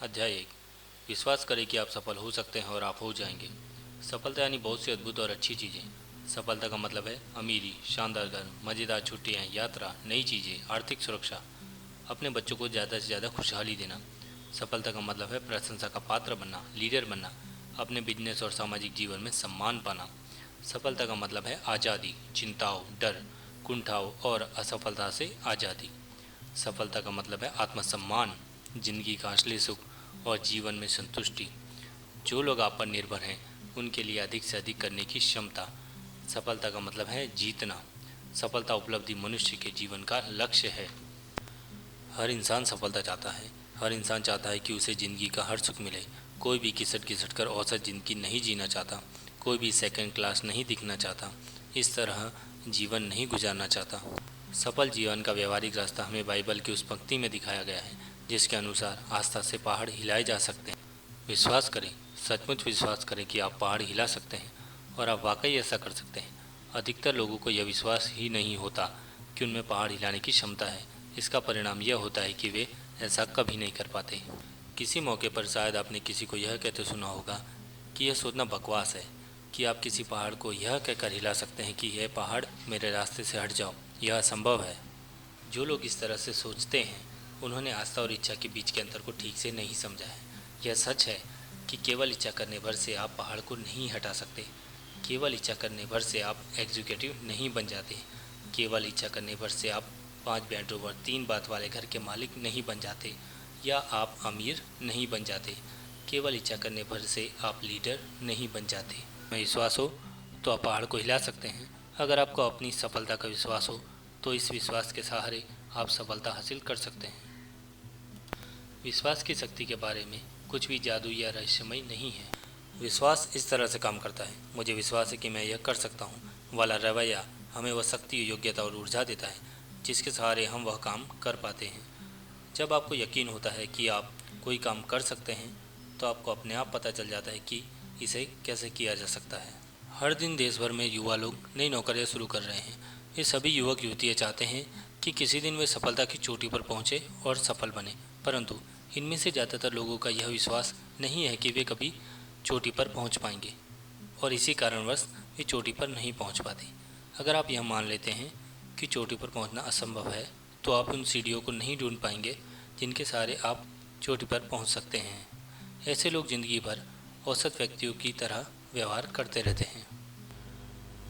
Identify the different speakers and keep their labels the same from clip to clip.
Speaker 1: अध्याय 1। विश्वास करें कि आप सफल हो सकते हैं और आप हो जाएंगे। सफलता यानी बहुत सी अद्भुत और अच्छी चीज़ें। सफलता का मतलब है अमीरी, शानदार घर, मज़ेदार छुट्टियाँ, यात्रा, नई चीज़ें, आर्थिक सुरक्षा, अपने बच्चों को ज़्यादा से ज़्यादा खुशहाली देना। सफलता का मतलब है प्रशंसा का पात्र बनना, लीडर बनना, अपने बिजनेस और सामाजिक जीवन में सम्मान पाना। सफलता का मतलब है आज़ादी, चिंताओं, डर, कुंठाओं और असफलता से आज़ादी। सफलता का मतलब है आत्मसम्मान, जिंदगी का असली सुख और जीवन में संतुष्टि। जो लोग आप पर निर्भर हैं उनके लिए अधिक से अधिक करने की क्षमता। सफलता का मतलब है जीतना। सफलता उपलब्धि मनुष्य के जीवन का लक्ष्य है। हर इंसान सफलता चाहता है। हर इंसान चाहता है कि उसे ज़िंदगी का हर सुख मिले। कोई भी घिसट घिसट कर औसत ज़िंदगी नहीं जीना चाहता। कोई भी सेकंड क्लास नहीं दिखना चाहता। इस तरह जीवन नहीं गुजारना चाहता। सफल जीवन का व्यवहारिक रास्ता हमें बाइबल की उस पंक्ति में दिखाया गया है जिसके अनुसार आस्था से पहाड़ हिलाए जा सकते हैं। विश्वास करें, सचमुच विश्वास करें कि आप पहाड़ हिला सकते हैं और आप वाकई ऐसा कर सकते हैं। अधिकतर लोगों को यह विश्वास ही नहीं होता कि उनमें पहाड़ हिलाने की क्षमता है। इसका परिणाम यह होता है कि वे ऐसा कभी नहीं कर पाते। किसी मौके पर शायद आपने किसी को यह कहते सुना होगा कि यह सोचना बकवास है कि आप किसी पहाड़ को यह कहकर हिला सकते हैं कि यह पहाड़ मेरे रास्ते से हट जाओ। यह असंभव है। जो लोग इस तरह से सोचते हैं उन्होंने आस्था और इच्छा के बीच के अंतर को ठीक से नहीं समझा है। यह सच है कि केवल इच्छा करने भर से आप पहाड़ को नहीं हटा सकते। केवल इच्छा करने भर से आप एग्जीक्यूटिव नहीं बन जाते। केवल इच्छा करने भर से आप 5 बेडरूम और 3 बाथ वाले घर के मालिक नहीं बन जाते या आप अमीर नहीं बन जाते। केवल इच्छा करने भर से आप लीडर नहीं बन जाते। में विश्वास हो तो आप पहाड़ को हिला सकते हैं। अगर आपको अपनी सफलता का विश्वास हो तो इस विश्वास के सहारे आप सफलता हासिल कर सकते हैं। विश्वास की शक्ति के बारे में कुछ भी जादू या रहस्यमय नहीं है। विश्वास इस तरह से काम करता है, मुझे विश्वास है कि मैं यह कर सकता हूँ वाला रवैया हमें वह शक्ति, योग्यता और ऊर्जा देता है जिसके सहारे हम वह काम कर पाते हैं। जब आपको यकीन होता है कि आप कोई काम कर सकते हैं तो आपको अपने आप पता चल जाता है कि इसे कैसे किया जा सकता है। हर दिन देश भर में युवा लोग नई नौकरियां शुरू कर रहे हैं। ये सभी युवक युवतियाँ चाहते हैं कि किसी दिन वे सफलता की चोटी पर पहुँचे और सफल बने, परंतु इनमें से ज़्यादातर लोगों का यह विश्वास नहीं है कि वे कभी चोटी पर पहुँच पाएंगे और इसी कारणवश वे चोटी पर नहीं पहुँच पाते। अगर आप यह मान लेते हैं कि चोटी पर पहुँचना असंभव है तो आप उन सीढ़ियों को नहीं ढूंढ पाएंगे जिनके सहारे आप चोटी पर पहुँच सकते हैं। ऐसे लोग जिंदगी भर औसत व्यक्तियों की तरह व्यवहार करते रहते हैं,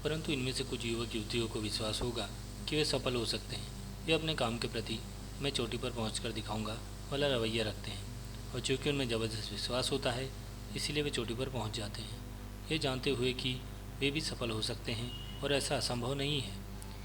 Speaker 1: परंतु इनमें से कुछ युवक युवतियों को विश्वास होगा कि वे सफल हो सकते हैं। वे अपने काम के प्रति मैं चोटी पर पहुंचकर दिखाऊंगा वाला रवैया रखते हैं और चूँकि उनमें ज़बरदस्त विश्वास होता है इसीलिए वे चोटी पर पहुंच जाते हैं, ये जानते हुए कि वे भी सफल हो सकते हैं और ऐसा असंभव नहीं है।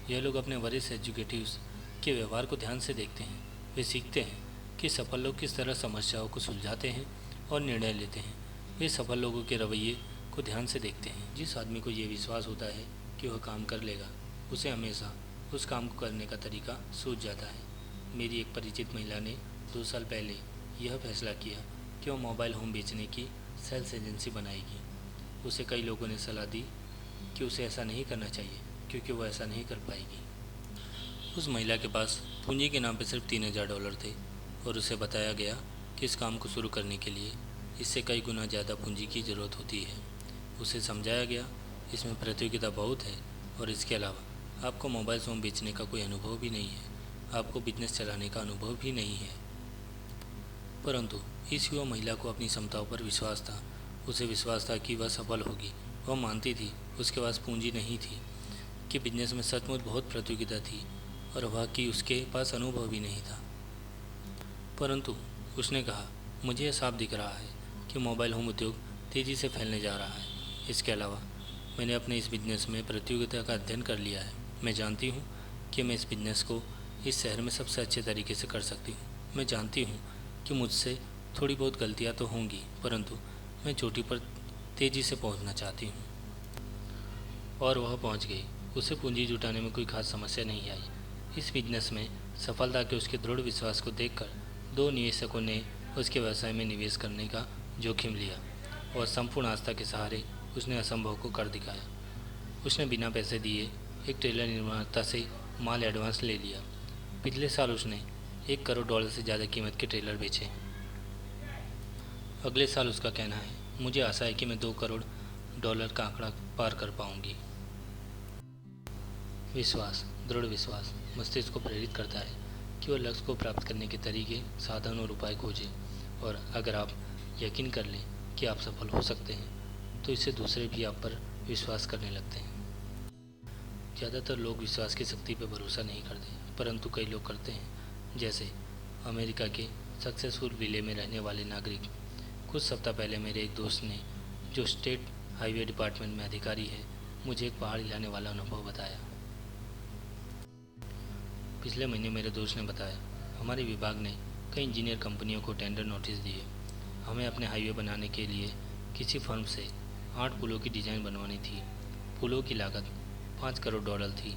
Speaker 1: यह लोग अपने वरिष्ठ एग्जीक्यूटिव्स के व्यवहार को ध्यान से देखते हैं। वे सीखते हैं कि सफल लोग किस तरह समस्याओं को सुलझाते हैं और निर्णय लेते हैं। वे सफल लोगों के रवैये को ध्यान से देखते हैं। जिस आदमी को ये विश्वास होता है कि वह काम कर लेगा, उसे हमेशा उस काम को करने का तरीका सूझ जाता है। मेरी एक परिचित महिला ने 2 साल पहले यह फैसला किया कि वह मोबाइल होम बेचने की सेल्स एजेंसी बनाएगी। उसे कई लोगों ने सलाह दी कि उसे ऐसा नहीं करना चाहिए क्योंकि वह ऐसा नहीं कर पाएगी। उस महिला के पास पूंजी के नाम पर सिर्फ $3000 थे और उसे बताया गया कि इस काम को शुरू करने के लिए इससे कई गुना ज़्यादा पूंजी की ज़रूरत होती है। उसे समझाया गया इसमें प्रतियोगिता बहुत है और इसके अलावा आपको मोबाइल फ़ोन बेचने का कोई अनुभव भी नहीं है, आपको बिजनेस चलाने का अनुभव भी नहीं है। परंतु इस युवा महिला को अपनी क्षमताओं पर विश्वास था। उसे विश्वास था कि वह सफल होगी। वह मानती थी उसके पास पूंजी नहीं थी, कि बिजनेस में सचमुच बहुत प्रतियोगिता थी और वह कि उसके पास अनुभव भी नहीं था। परंतु उसने कहा, मुझे यह साफ दिख रहा है कि मोबाइल होम उद्योग तेज़ी से फैलने जा रहा है। इसके अलावा मैंने अपने इस बिज़नेस में प्रतियोगिता का अध्ययन कर लिया है। मैं जानती हूँ कि मैं इस बिज़नेस को इस शहर में सबसे अच्छे तरीके से कर सकती हूँ। मैं जानती हूँ कि मुझसे थोड़ी बहुत गलतियाँ तो होंगी, परंतु मैं चोटी पर तेज़ी से पहुँचना चाहती हूँ। और वह पहुँच गई। उसे पूंजी जुटाने में कोई खास समस्या नहीं आई। इस बिजनेस में सफलता के उसके दृढ़ विश्वास को देखकर 2 निवेशकों ने उसके व्यवसाय में निवेश करने का जोखिम लिया और संपूर्ण आस्था के सहारे उसने असंभव को कर दिखाया। उसने बिना पैसे दिए एक ट्रेलर निर्माता से माल एडवांस ले लिया। पिछले साल उसने $1 करोड़ से ज़्यादा कीमत के ट्रेलर बेचे। अगले साल उसका कहना है। मुझे आशा है कि मैं $2 करोड़ का आंकड़ा पार कर पाऊंगी। विश्वास, दृढ़ विश्वास मस्तिष्क को प्रेरित करता है कि वह लक्ष्य को प्राप्त करने के तरीके, साधन और उपाय खोजे। और अगर आप यकीन कर लें कि आप सफल हो सकते हैं तो इससे दूसरे भी आप पर विश्वास करने लगते हैं। ज़्यादातर लोग विश्वास की शक्ति पर भरोसा नहीं करते, परंतु कई लोग करते हैं। जैसे अमेरिका के सक्सेसफुल विले में रहने वाले नागरिक। कुछ सप्ताह पहले मेरे एक दोस्त ने, जो स्टेट हाईवे डिपार्टमेंट में अधिकारी है, मुझे एक पहाड़ हिलाने वाला अनुभव बताया। पिछले महीने मेरे दोस्त ने बताया, हमारे विभाग ने कई इंजीनियर कंपनियों को टेंडर नोटिस दिए। हमें अपने हाईवे बनाने के लिए किसी फर्म से 8 पुलों की डिज़ाइन बनवानी थी। पुलों की लागत $5 करोड़ थी।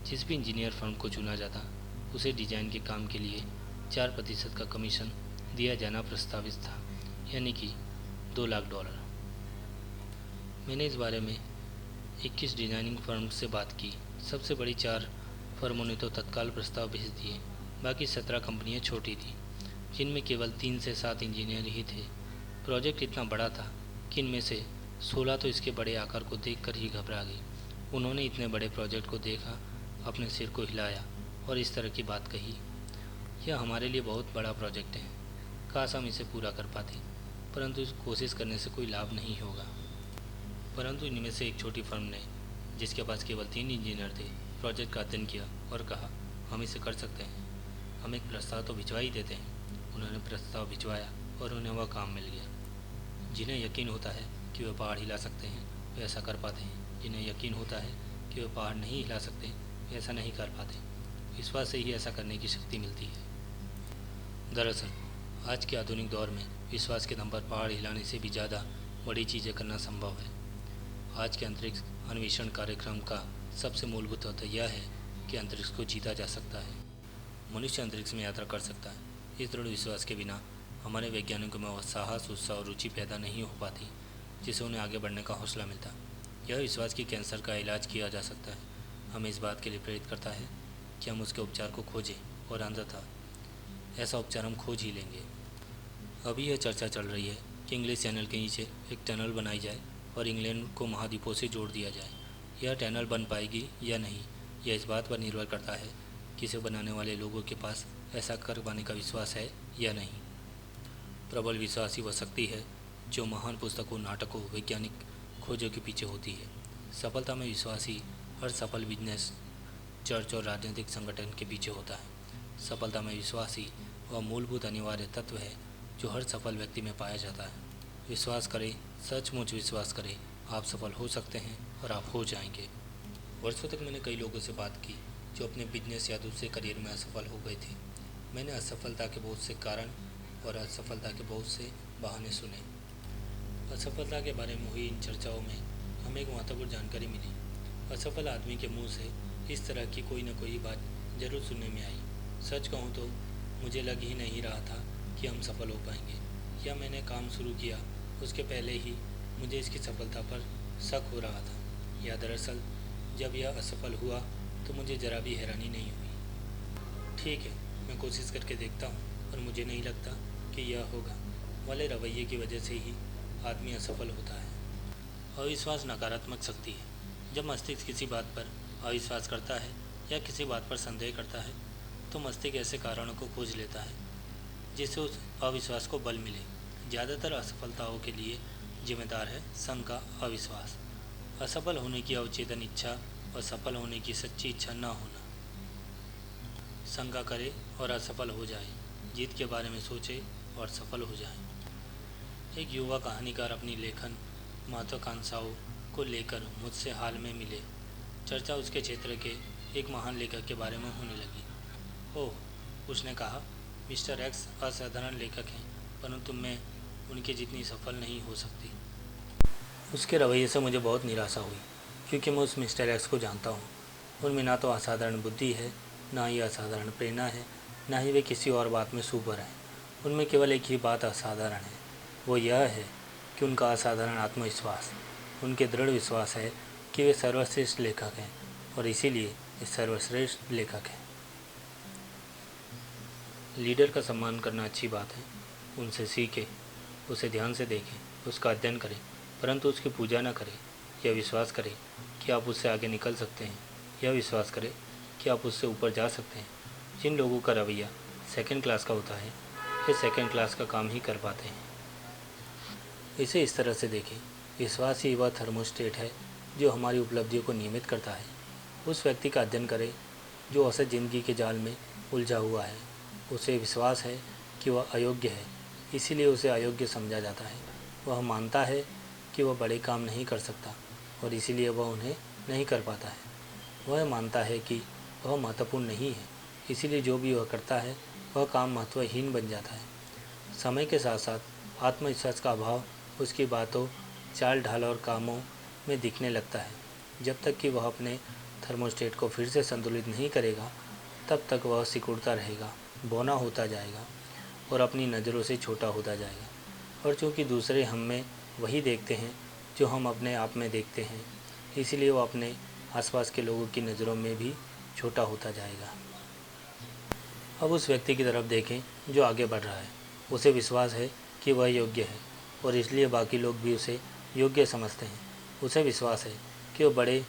Speaker 1: जिस भी इंजीनियर फर्म को चुना जाता, उसे डिज़ाइन के काम के लिए 4% का कमीशन दिया जाना प्रस्तावित था, यानी कि $2 लाख। मैंने इस बारे में 21 डिज़ाइनिंग फर्म से बात की। सबसे बड़ी 4 फर्मों ने तो तत्काल प्रस्ताव भेज दिए। बाकी 17 कंपनियां छोटी थीं, जिनमें केवल 3 से 7 इंजीनियर ही थे। प्रोजेक्ट इतना बड़ा था कि इनमें से 16 तो इसके बड़े आकार को देखकर ही घबरा गई। उन्होंने इतने बड़े प्रोजेक्ट को देखा, अपने सिर को हिलाया और इस तरह की बात कही, यह हमारे लिए बहुत बड़ा प्रोजेक्ट है, काश हम इसे पूरा कर पाते, परंतु इस कोशिश करने से कोई लाभ नहीं होगा। परंतु इनमें से एक छोटी फर्म ने, जिसके पास केवल 3 इंजीनियर थे, प्रोजेक्ट का अध्ययन किया और कहा, हम इसे कर सकते हैं, हम एक प्रस्ताव तो भिजवा ही देते हैं। उन्होंने प्रस्ताव भिजवाया और उन्हें वह काम मिल गया। जिन्हें यकीन होता है कि वे पहाड़ हिला सकते हैं, वे ऐसा कर पाते हैं। जिन्हें यकीन होता है कि वे पहाड़ नहीं हिला सकते, वे ऐसा नहीं कर पाते। विश्वास से ही ऐसा करने की शक्ति मिलती है। दरअसल आज के आधुनिक दौर में विश्वास के दम पर पहाड़ हिलाने से भी ज़्यादा बड़ी चीज़ें करना संभव है। आज के अंतरिक्ष अन्वेषण कार्यक्रम का सबसे मूलभूत तथ्य यह है कि अंतरिक्ष को जीता जा सकता है। मनुष्य अंतरिक्ष में यात्रा कर सकता है। इस दृढ़ विश्वास के बिना हमारे वैज्ञानिकों में वह साहस, उत्साह और रुचि पैदा नहीं हो पाती जिससे उन्हें आगे बढ़ने का हौसला मिलता। यह विश्वास कि कैंसर का इलाज किया जा सकता है हमें इस बात के लिए प्रेरित करता है कि हम उसके उपचार को खोजें, और अंततः ऐसा उपचार हम खोज ही लेंगे। अभी यह चर्चा चल रही है कि इंग्लिश चैनल के नीचे एक टनल बनाई जाए और इंग्लैंड को महाद्वीपों से जोड़ दिया जाए। यह टनल बन पाएगी या नहीं, यह इस बात पर निर्भर करता है कि इसे बनाने वाले लोगों के पास ऐसा कर पाने का विश्वास है या नहीं। प्रबल विश्वास ही वह शक्ति है जो महान पुस्तकों, नाटकों, वैज्ञानिक खोजों के पीछे होती है। सफलता में विश्वास ही हर सफल बिजनेस, चर्च और राजनीतिक संगठन के पीछे होता है। सफलता में विश्वास ही वह मूलभूत अनिवार्य तत्व है जो हर सफल व्यक्ति में पाया जाता है। विश्वास करें, सचमुच विश्वास करें, आप सफल हो सकते हैं और आप हो जाएंगे। वर्षों तक मैंने कई लोगों से बात की जो अपने बिजनेस या दूसरे करियर में असफल हो गए थे। मैंने असफलता के बहुत से कारण और असफलता के बहुत से बहाने सुने। असफलता के बारे में हुई इन चर्चाओं में हमें एक महत्वपूर्ण जानकारी मिली। असफल आदमी के मुंह से इस तरह की कोई न कोई बात जरूर सुनने में आई। सच कहूँ तो मुझे लग ही नहीं रहा था कि हम सफल हो पाएंगे, या मैंने काम शुरू किया उसके पहले ही मुझे इसकी सफलता पर शक हो रहा था, या दरअसल जब यह असफल हुआ तो मुझे ज़रा भी हैरानी नहीं हुई। ठीक है, मैं कोशिश करके देखता हूँ और मुझे नहीं लगता कि यह होगा वाले रवैये की वजह से ही आदमी असफल होता है। अविश्वास नकारात्मक शक्ति है। जब मस्तिष्क किसी बात पर अविश्वास करता है या किसी बात पर संदेह करता है तो मस्तिष्क ऐसे कारणों को खोज लेता है जिससे उस अविश्वास को बल मिले। ज़्यादातर असफलताओं के लिए जिम्मेदार है शंका, अविश्वास। असफल होने की अवचेतन इच्छा और सफल होने की सच्ची इच्छा न होना। शंका करे और असफल हो जाए, जीत के बारे में सोचे और सफल हो जाए। एक युवा कहानीकार अपनी लेखन महत्वाकांक्षाओं को लेकर मुझसे हाल में मिले। चर्चा उसके क्षेत्र के एक महान लेखक के बारे में होने लगी। ओह, उसने कहा, मिस्टर एक्स असाधारण लेखक हैं, परंतु मैं उनके जितनी सफल नहीं हो सकती। उसके रवैये से मुझे बहुत निराशा हुई, क्योंकि मैं उस मिस्टर एक्स को जानता हूँ। उनमें ना तो असाधारण बुद्धि है, ना ही असाधारण प्रेरणा है, ना ही वे किसी और बात में सुपर हैं। उनमें केवल एक ही बात असाधारण है, वो यह है कि उनका असाधारण आत्मविश्वास। उनके दृढ़ विश्वास है कि वे सर्वश्रेष्ठ लेखक हैं और इसीलिए वे सर्वश्रेष्ठ लेखक हैं। लीडर का सम्मान करना अच्छी बात है, उनसे सीखे। उसे ध्यान से देखें, उसका अध्ययन करें, परंतु उसकी पूजा न करें। यह विश्वास करें कि आप उससे आगे निकल सकते हैं। यह विश्वास करें कि आप उससे ऊपर जा सकते हैं। जिन लोगों का रवैया सेकंड क्लास का होता है, वे सेकंड क्लास का काम ही कर पाते हैं। इसे इस तरह से देखें, विश्वास ही वह थर्मोस्टेट है जो हमारी उपलब्धियों को नियमित करता है। उस व्यक्ति का अध्ययन करें जो औसत ज़िंदगी के जाल में उलझा हुआ है। उसे विश्वास है कि वह अयोग्य है, इसीलिए उसे अयोग्य समझा जाता है। वह मानता है कि वह बड़े काम नहीं कर सकता और इसीलिए वह उन्हें नहीं कर पाता है। वह मानता है कि वह महत्वपूर्ण नहीं है, इसीलिए जो भी वह करता है वह काम महत्वहीन बन जाता है। समय के साथ साथ आत्मविश्वास का अभाव उसकी बातों, चाल ढाल और कामों में दिखने लगता है। जब तक कि वह अपने थर्मोस्टेट को फिर से संतुलित नहीं करेगा, तब तक वह सिकुड़ता रहेगा, बौना होता जाएगा और अपनी नज़रों से छोटा होता जाएगा। और चूँकि दूसरे हम में वही देखते हैं जो हम अपने आप में देखते हैं, इसलिए वह अपने आसपास के लोगों की नज़रों में भी छोटा होता जाएगा। अब उस व्यक्ति की तरफ देखें जो आगे बढ़ रहा है। उसे विश्वास है कि वह योग्य है और इसलिए बाकी लोग भी उसे योग्य समझते हैं। उसे विश्वास है कि वह बड़े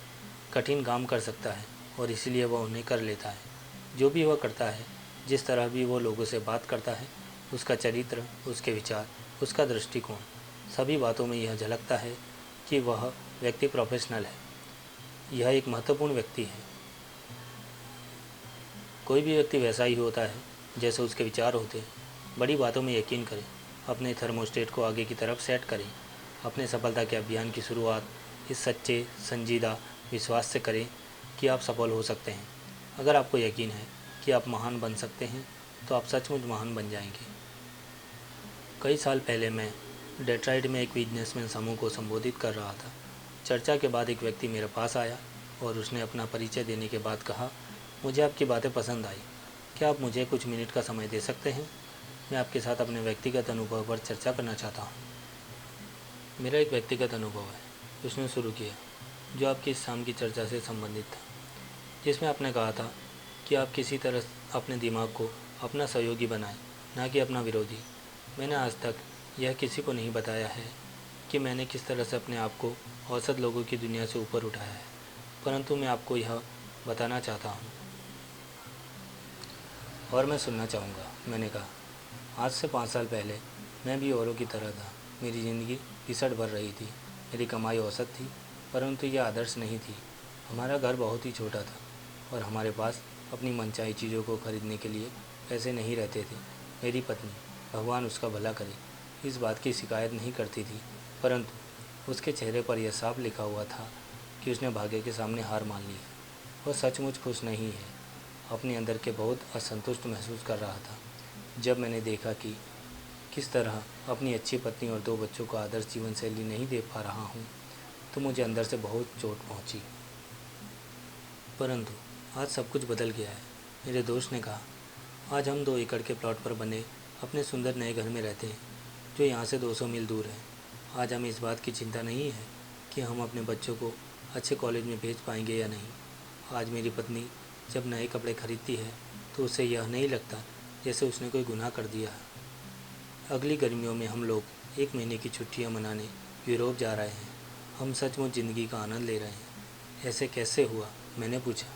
Speaker 1: कठिन काम कर सकता है और इसलिए वह उन्हें कर लेता है। जो भी वह करता है, जिस तरह भी वो लोगों से बात करता है, उसका चरित्र, उसके विचार, उसका दृष्टिकोण, सभी बातों में यह झलकता है कि वह व्यक्ति प्रोफेशनल है। यह एक महत्वपूर्ण व्यक्ति है। कोई भी व्यक्ति वैसा ही होता है जैसे उसके विचार होते हैं। बड़ी बातों में यकीन करें, अपने थर्मोस्टेट को आगे की तरफ सेट करें। अपने सफलता के अभियान की शुरुआत इस सच्चे, संजीदा विश्वास से करें कि आप सफल हो सकते हैं। अगर आपको यकीन है कि आप महान बन सकते हैं, तो आप सचमुच महान बन जाएंगे। कई साल पहले मैं डेट्रॉइट में एक बिजनेसमैन समूह को संबोधित कर रहा था। चर्चा के बाद एक व्यक्ति मेरे पास आया और उसने अपना परिचय देने के बाद कहा, मुझे आपकी बातें पसंद आई। क्या आप मुझे कुछ मिनट का समय दे सकते हैं? मैं आपके साथ अपने व्यक्तिगत अनुभव पर चर्चा करना चाहता हूँ। मेरा एक व्यक्तिगत अनुभव है, उसने शुरू किया, जो आपकी इस शाम की चर्चा से संबंधित था, जिसमें आपने कहा था कि आप किसी तरह अपने दिमाग को अपना सहयोगी बनाएं, ना कि अपना विरोधी। मैंने आज तक यह किसी को नहीं बताया है कि मैंने किस तरह से अपने आप को औसत लोगों की दुनिया से ऊपर उठाया है, परंतु मैं आपको यह बताना चाहता हूँ और मैं सुनना चाहूँगा। मैंने कहा, आज से 5 साल पहले मैं भी औरों की तरह था। मेरी ज़िंदगी घिसट भर रही थी। मेरी कमाई औसत थी, परंतु यह आदर्श नहीं थी। हमारा घर बहुत ही छोटा था और हमारे पास अपनी मनचाही चीज़ों को खरीदने के लिए पैसे नहीं रहते थे। मेरी पत्नी, भगवान उसका भला करे, इस बात की शिकायत नहीं करती थी, परंतु उसके चेहरे पर यह साफ लिखा हुआ था कि उसने भाग्य के सामने हार मान ली है। वह सचमुच खुश नहीं है, अपने अंदर के बहुत असंतुष्ट महसूस कर रहा था। जब मैंने देखा कि किस तरह अपनी अच्छी पत्नी और 2 बच्चों को आदर्श जीवन शैली नहीं दे पा रहा हूँ, तो मुझे अंदर से बहुत चोट पहुँची। परंतु आज सब कुछ बदल गया है। मेरे दोस्त ने कहा, आज हम 2 एकड़ के प्लॉट पर बने अपने सुंदर नए घर में रहते हैं, जो यहाँ से 200 मील दूर है। आज हमें इस बात की चिंता नहीं है कि हम अपने बच्चों को अच्छे कॉलेज में भेज पाएंगे या नहीं। आज मेरी पत्नी जब नए कपड़े खरीदती है तो उसे यह नहीं लगता जैसे उसने कोई गुनाह कर दिया है। अगली गर्मियों में हम लोग 1 महीने की छुट्टियां मनाने यूरोप जा रहे हैं। हम सचमुच ज़िंदगी का आनंद ले रहे हैं। ऐसे कैसे हुआ? मैंने पूछा।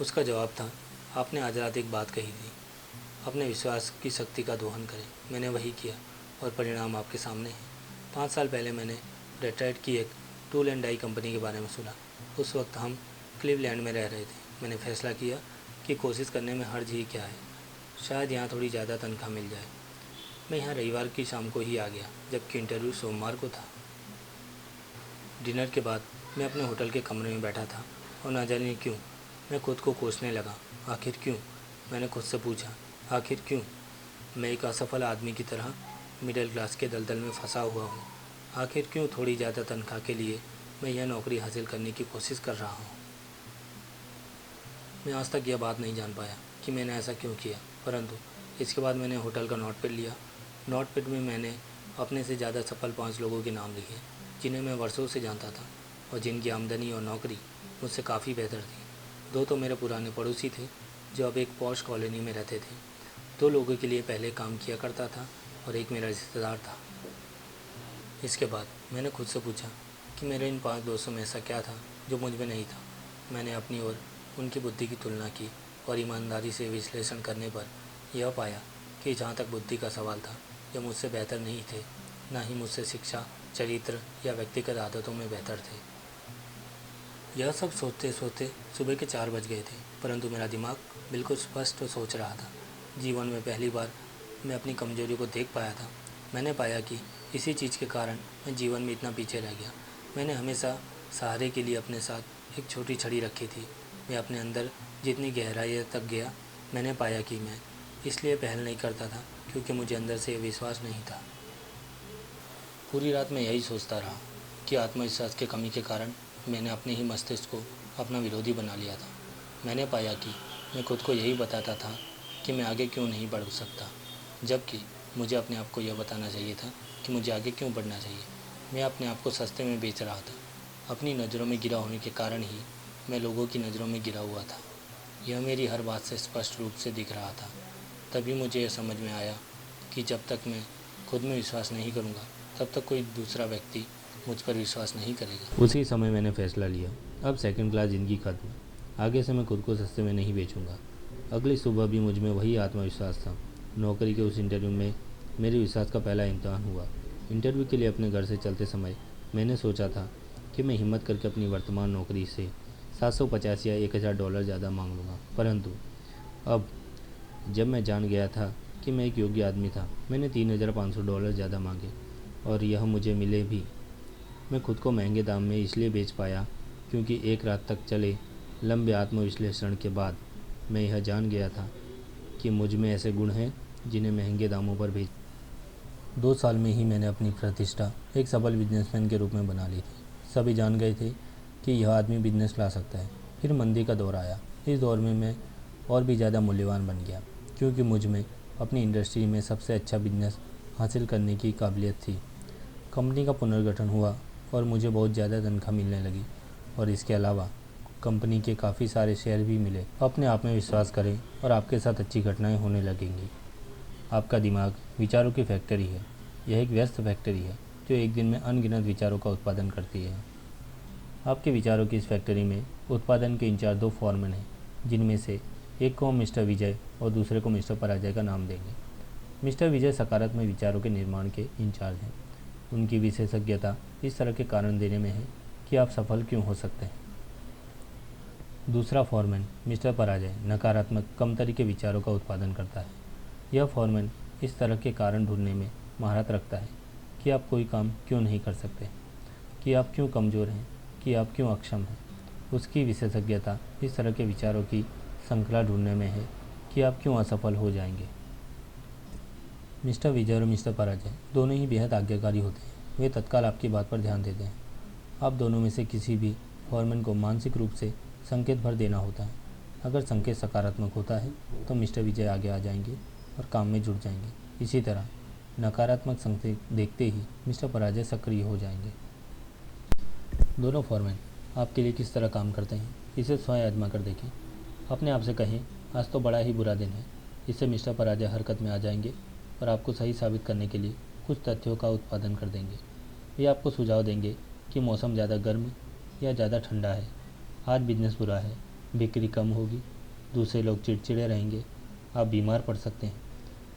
Speaker 1: उसका जवाब था, आपने आज रात एक बात कही थी, अपने विश्वास की शक्ति का दोहन करें। मैंने वही किया और परिणाम आपके सामने है। 5 साल पहले मैंने डेट्रॉइट की एक टूल एंड डाई कंपनी के बारे में सुना। उस वक्त हम क्लीवलैंड में रह रहे थे। मैंने फैसला किया कि कोशिश करने में हर्ज ही क्या है, शायद यहाँ थोड़ी ज़्यादा तनख्वाह मिल जाए। मैं यहाँ रविवार की शाम को ही आ गया, जबकि इंटरव्यू सोमवार को था। डिनर के बाद मैं अपने होटल के कमरे में बैठा था और न जाने क्यों मैं खुद को कोसने लगा। आखिर क्यों? मैंने खुद से पूछा, आखिर क्यों? मैं एक असफल आदमी की तरह मिडिल क्लास के दलदल में फंसा हुआ हूँ। आखिर क्यों थोड़ी ज़्यादा तनख्वाह के लिए मैं यह नौकरी हासिल करने की कोशिश कर रहा हूँ? मैं आज तक यह बात नहीं जान पाया कि मैंने ऐसा क्यों किया, परंतु इसके बाद मैंने होटल का नोटपैड लिया। नोटपैड में मैंने अपने से ज़्यादा सफल 5 लोगों के नाम लिखे, जिन्हें मैं वर्षों से जानता था और जिनकी आमदनी और नौकरी मुझसे काफ़ी बेहतर थी। 2 तो मेरे पुराने पड़ोसी थे जो अब एक पॉश कॉलोनी में रहते थे। 2 लोगों के लिए पहले काम किया करता था और एक मेरा रिश्तेदार था। इसके बाद मैंने खुद से पूछा कि मेरे इन 5 दोस्तों में ऐसा क्या था जो मुझ में नहीं था। मैंने अपनी और उनकी बुद्धि की तुलना की और ईमानदारी से विश्लेषण करने पर यह पाया कि जहाँ तक बुद्धि का सवाल था, यह मुझसे बेहतर नहीं थे, ना ही मुझसे शिक्षा, चरित्र या व्यक्तिगत आदतों में बेहतर थे। यह सब सोचते सोचते सुबह के 4 बज गए थे, परंतु मेरा दिमाग बिल्कुल स्पष्ट सोच रहा था। जीवन में पहली बार मैं अपनी कमजोरी को देख पाया था। मैंने पाया कि इसी चीज़ के कारण मैं जीवन में इतना पीछे रह गया। मैंने हमेशा सहारे के लिए अपने साथ एक छोटी छड़ी रखी थी। मैं अपने अंदर जितनी गहराई तक गया, मैंने पाया कि मैं इसलिए पहल नहीं करता था क्योंकि मुझे अंदर से विश्वास नहीं था। पूरी रात मैं यही सोचता रहा कि आत्मविश्वास की कमी के कारण मैंने अपने ही मस्तिष्क को अपना विरोधी बना लिया था। मैंने पाया कि मैं खुद को यही बताता था कि मैं आगे क्यों नहीं बढ़ सकता, जबकि मुझे अपने आप को यह बताना चाहिए था कि मुझे आगे क्यों बढ़ना चाहिए। मैं अपने आप को सस्ते में बेच रहा था। अपनी नज़रों में गिरा होने के कारण ही मैं लोगों की नज़रों में गिरा हुआ था। यह मेरी हर बात से स्पष्ट रूप से दिख रहा था। तभी मुझे यह समझ में आया कि जब तक मैं खुद में विश्वास नहीं करूँगा, तब तक कोई दूसरा व्यक्ति मुझ पर विश्वास नहीं करेगा। उसी समय मैंने फैसला लिया, अब सेकंड क्लास ज़िंदगी खत्म। आगे से मैं खुद को सस्ते में नहीं बेचूंगा। अगली सुबह भी मुझ में वही आत्मविश्वास था। नौकरी के उस इंटरव्यू में मेरे विश्वास का पहला इम्तहान हुआ। इंटरव्यू के लिए अपने घर से चलते समय मैंने सोचा था कि मैं हिम्मत करके अपनी वर्तमान नौकरी से 750 या $1000 ज़्यादा मांग लूँगा। परंतु अब जब मैं जान गया था कि मैं एक योग्य आदमी था, मैंने $3500 ज़्यादा मांगे और यह मुझे मिले भी। मैं खुद को महंगे दाम में इसलिए बेच पाया क्योंकि एक रात तक चले लंबे आत्मविश्लेषण के बाद मैं यह जान गया था कि मुझ में ऐसे गुण हैं जिन्हें महंगे दामों पर बेच। 2 साल में ही मैंने अपनी प्रतिष्ठा एक सफल बिजनेसमैन के रूप में बना ली थी। सभी जान गए थे कि यह आदमी बिजनेस ला सकता है। फिर मंदी का दौर आया। इस दौर में मैं और भी ज़्यादा मूल्यवान बन गया क्योंकि मुझ में अपनी इंडस्ट्री में सबसे अच्छा बिजनेस हासिल करने की काबिलियत थी। कंपनी का पुनर्गठन हुआ और मुझे बहुत ज़्यादा तनख्वाह मिलने लगी और इसके अलावा कंपनी के काफ़ी सारे शेयर भी मिले। अपने आप में विश्वास करें और आपके साथ अच्छी घटनाएं होने लगेंगी। आपका दिमाग विचारों की फैक्ट्री है। यह एक व्यस्त फैक्ट्री है जो एक दिन में अनगिनत विचारों का उत्पादन करती है। आपके विचारों की इस फैक्ट्री में उत्पादन के इंचार्ज 2 फॉरमैन हैं, जिनमें से एक को हम मिस्टर विजय और दूसरे को मिस्टर पराजय का नाम देंगे। मिस्टर विजय सकारात्मक विचारों के निर्माण के इंचार्ज हैं। उनकी विशेषज्ञता इस तरह के कारण देने में है कि आप सफल क्यों हो सकते हैं। दूसरा फॉरमैन मिस्टर पराजय नकारात्मक कमतरी के विचारों का उत्पादन करता है। यह फॉरमैन इस तरह के कारण ढूंढने में महारत रखता है कि आप कोई काम क्यों नहीं कर सकते, कि आप क्यों कमज़ोर हैं, कि आप क्यों अक्षम हैं। उसकी विशेषज्ञता इस तरह के विचारों की श्रृंखला ढूंढने में है कि आप क्यों असफल हो जाएंगे। मिस्टर विजय और मिस्टर पराजय दोनों ही बेहद आज्ञाकारी होते हैं। वे तत्काल आपकी बात पर ध्यान देते हैं। आप दोनों में से किसी भी फॉरमैन को मानसिक रूप से संकेत भर देना होता है। अगर संकेत सकारात्मक होता है तो मिस्टर विजय आगे आ जाएंगे और काम में जुट जाएंगे। इसी तरह नकारात्मक संकेत देखते ही मिस्टर पराजय सक्रिय हो जाएंगे। दोनों फॉरमैन आपके लिए किस तरह काम करते हैं, इसे स्वयं आजमा कर देखें। अपने आप से कहें, आज तो बड़ा ही बुरा दिन है। इससे मिस्टर पराजय हरकत में आ जाएंगे और आपको सही साबित करने के लिए कुछ तथ्यों का उत्पादन कर देंगे। वे आपको सुझाव देंगे कि मौसम ज़्यादा गर्म या ज़्यादा ठंडा है, आज बिजनेस बुरा है, बिक्री कम होगी, दूसरे लोग चिड़चिड़े रहेंगे, आप बीमार पड़ सकते हैं,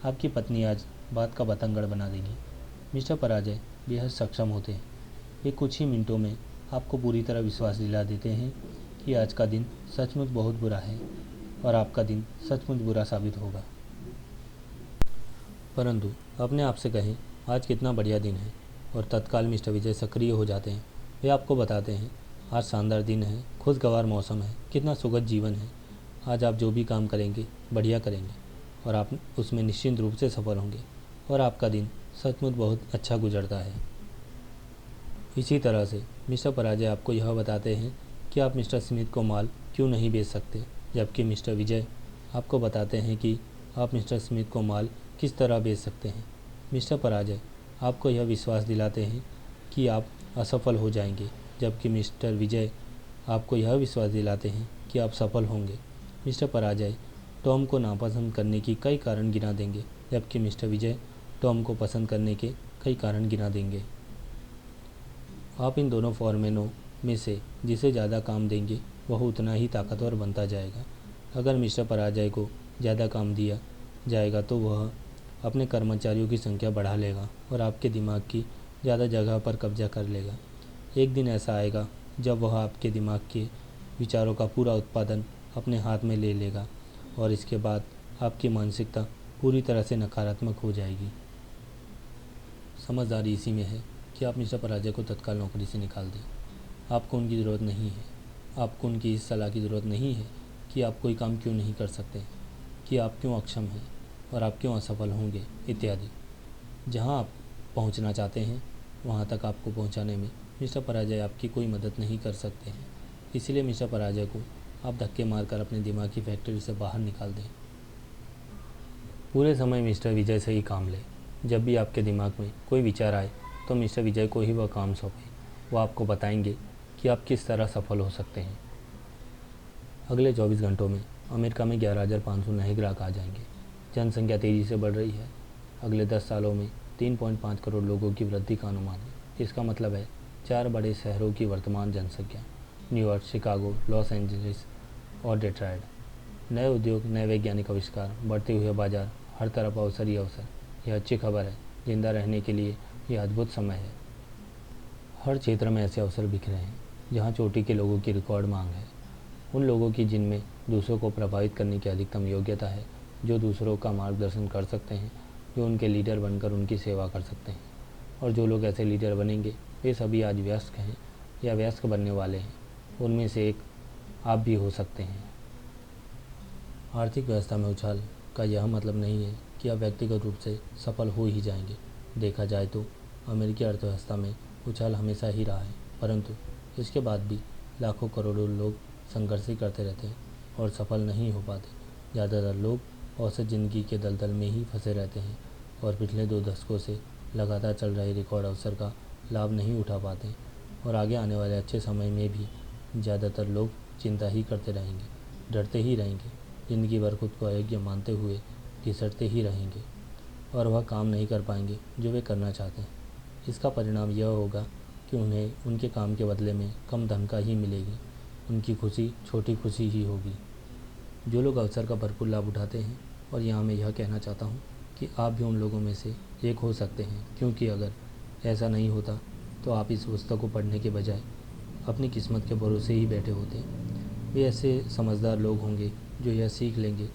Speaker 1: आपकी पत्नी आज बात का बतंगड़ बना देगी। मिस्टर पराजय बेहद सक्षम होते हैं। वे कुछ ही मिनटों में आपको पूरी तरह विश्वास दिला देते हैं कि आज का दिन सचमुच बहुत बुरा है और आपका दिन सचमुच बुरा साबित होगा। परंतु अपने आप से कहें, आज कितना बढ़िया दिन है, और तत्काल मिस्टर विजय सक्रिय हो जाते हैं। वे आपको बताते हैं, आज शानदार दिन है, खुशगवार मौसम है, कितना सुखद जीवन है, आज आप जो भी काम करेंगे बढ़िया करेंगे और आप उसमें निश्चिंत रूप से सफल होंगे और आपका दिन सचमुच बहुत अच्छा गुजरता है। इसी तरह से मिस्टर पराजय आपको यह बताते हैं कि आप मिस्टर स्मिथ को माल क्यों नहीं बेच सकते, जबकि मिस्टर विजय आपको बताते हैं कि आप मिस्टर स्मिथ को माल किस तरह बेच सकते हैं। मिस्टर पराजय आपको यह विश्वास दिलाते हैं कि आप असफल हो जाएंगे, जबकि मिस्टर विजय आपको यह विश्वास दिलाते हैं कि आप सफल होंगे। मिस्टर पराजय टॉम को नापसंद करने की कई कारण गिना देंगे, जबकि मिस्टर विजय तो हमको पसंद करने के कई कारण गिना देंगे। आप इन दोनों फॉर्मेनों में से जिसे ज़्यादा काम देंगे वह उतना ही ताकतवर बनता जाएगा। अगर मिस्टर पराजय को ज़्यादा काम दिया जाएगा तो वह अपने कर्मचारियों की संख्या बढ़ा लेगा और आपके दिमाग की ज़्यादा जगह पर कब्जा कर लेगा। एक दिन ऐसा आएगा जब वह आपके दिमाग के विचारों का पूरा उत्पादन अपने हाथ में ले लेगा और इसके बाद आपकी मानसिकता पूरी तरह से नकारात्मक हो जाएगी। समझदारी इसी में है कि आप मिस्टर पराजय को तत्काल नौकरी से निकाल दें। आपको उनकी ज़रूरत नहीं है। आपको उनकी इस सलाह की ज़रूरत नहीं है कि आप कोई काम क्यों नहीं कर सकते, कि आप क्यों अक्षम हैं और आप क्यों असफल होंगे इत्यादि। जहां आप पहुंचना चाहते हैं वहां तक आपको पहुंचाने में मिस्टर पराजय आपकी कोई मदद नहीं कर सकते हैं। इसलिए मिस्टर पराजय को आप धक्के मारकर अपने दिमाग की फैक्ट्री से बाहर निकाल दें। पूरे समय मिस्टर विजय से ही काम लें। जब भी आपके दिमाग में कोई विचार आए तो मिस्टर विजय को ही वह काम सौंपें। वो आपको बताएंगे कि आप किस तरह सफल हो सकते हैं। अगले 24 घंटों में अमेरिका में 11,500 नए ग्राहक आ जाएंगे। जनसंख्या तेज़ी से बढ़ रही है। अगले 10 सालों में 3.5 करोड़ लोगों की वृद्धि का अनुमान है। इसका मतलब है 4 बड़े शहरों की वर्तमान जनसंख्या, न्यूयॉर्क, शिकागो, लॉस एंजलिस और डेट्रॉयट। नए उद्योग, नए वैज्ञानिक आविष्कार, बढ़ते हुए बाजार, हर तरफ अवसर ही अवसर। यह अच्छी खबर है। जिंदा रहने के लिए यह अद्भुत समय है। हर क्षेत्र में ऐसे अवसर बिखरे हैं जहां चोटी के लोगों की रिकॉर्ड मांग है। उन लोगों की जिनमें दूसरों को प्रभावित करने की अधिकतम योग्यता है, जो दूसरों का मार्गदर्शन कर सकते हैं, जो उनके लीडर बनकर उनकी सेवा कर सकते हैं। और जो लोग ऐसे लीडर बनेंगे वे सभी आज वयस्क हैं या वयस्क बनने वाले हैं। उनमें से एक आप भी हो सकते हैं। आर्थिक व्यवस्था में उछाल का यह मतलब नहीं है कि आप व्यक्तिगत रूप से सफल हो ही जाएंगे। देखा जाए तो अमेरिकी अर्थव्यवस्था में उछाल हमेशा ही रहा है, परंतु इसके बाद भी लाखों करोड़ों लोग संघर्ष ही करते रहते हैं और सफल नहीं हो पाते। ज़्यादातर लोग औसत ज़िंदगी के दलदल में ही फंसे रहते हैं और पिछले 2 दशकों से लगातार चल रहे रिकॉर्ड अवसर का लाभ नहीं उठा पाते और आगे आने वाले अच्छे समय में भी ज़्यादातर लोग चिंता ही करते रहेंगे, डरते ही रहेंगे, ज़िंदगी भर खुद को अयोग्य मानते हुए घिसटते ही रहेंगे और वह काम नहीं कर पाएंगे जो वे करना चाहते हैं। इसका परिणाम यह होगा कि उन्हें उनके काम के बदले में कम तनख्वाह ही मिलेगी। उनकी खुशी छोटी खुशी ही होगी। जो लोग अवसर का भरपूर लाभ उठाते हैं, और यहाँ मैं यह कहना चाहता हूँ कि आप भी उन लोगों में से एक हो सकते हैं, क्योंकि अगर ऐसा नहीं होता तो आप इस पुस्तक को पढ़ने के बजाय अपनी किस्मत के भरोसे ही बैठे होते। वे ऐसे समझदार लोग होंगे जो यह सीख लेंगे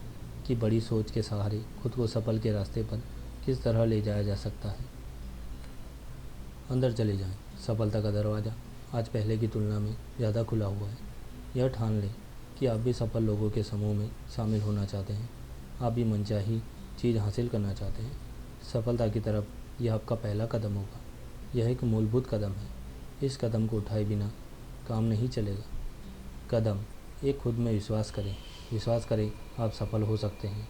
Speaker 1: कि बड़ी सोच के सहारे खुद को सफल के रास्ते पर किस तरह ले जाया जा सकता है। अंदर चले जाएं। सफलता का दरवाज़ा आज पहले की तुलना में ज़्यादा खुला हुआ है। यह ठान लें कि आप भी सफल लोगों के समूह में शामिल होना चाहते हैं। आप भी मनचाही चीज़ हासिल करना चाहते हैं। सफलता की तरफ यह आपका पहला कदम होगा। यह एक मूलभूत कदम है। इस कदम को उठाए बिना काम नहीं चलेगा। कदम एक, खुद में विश्वास करें। विश्वास करें आप सफल हो सकते हैं।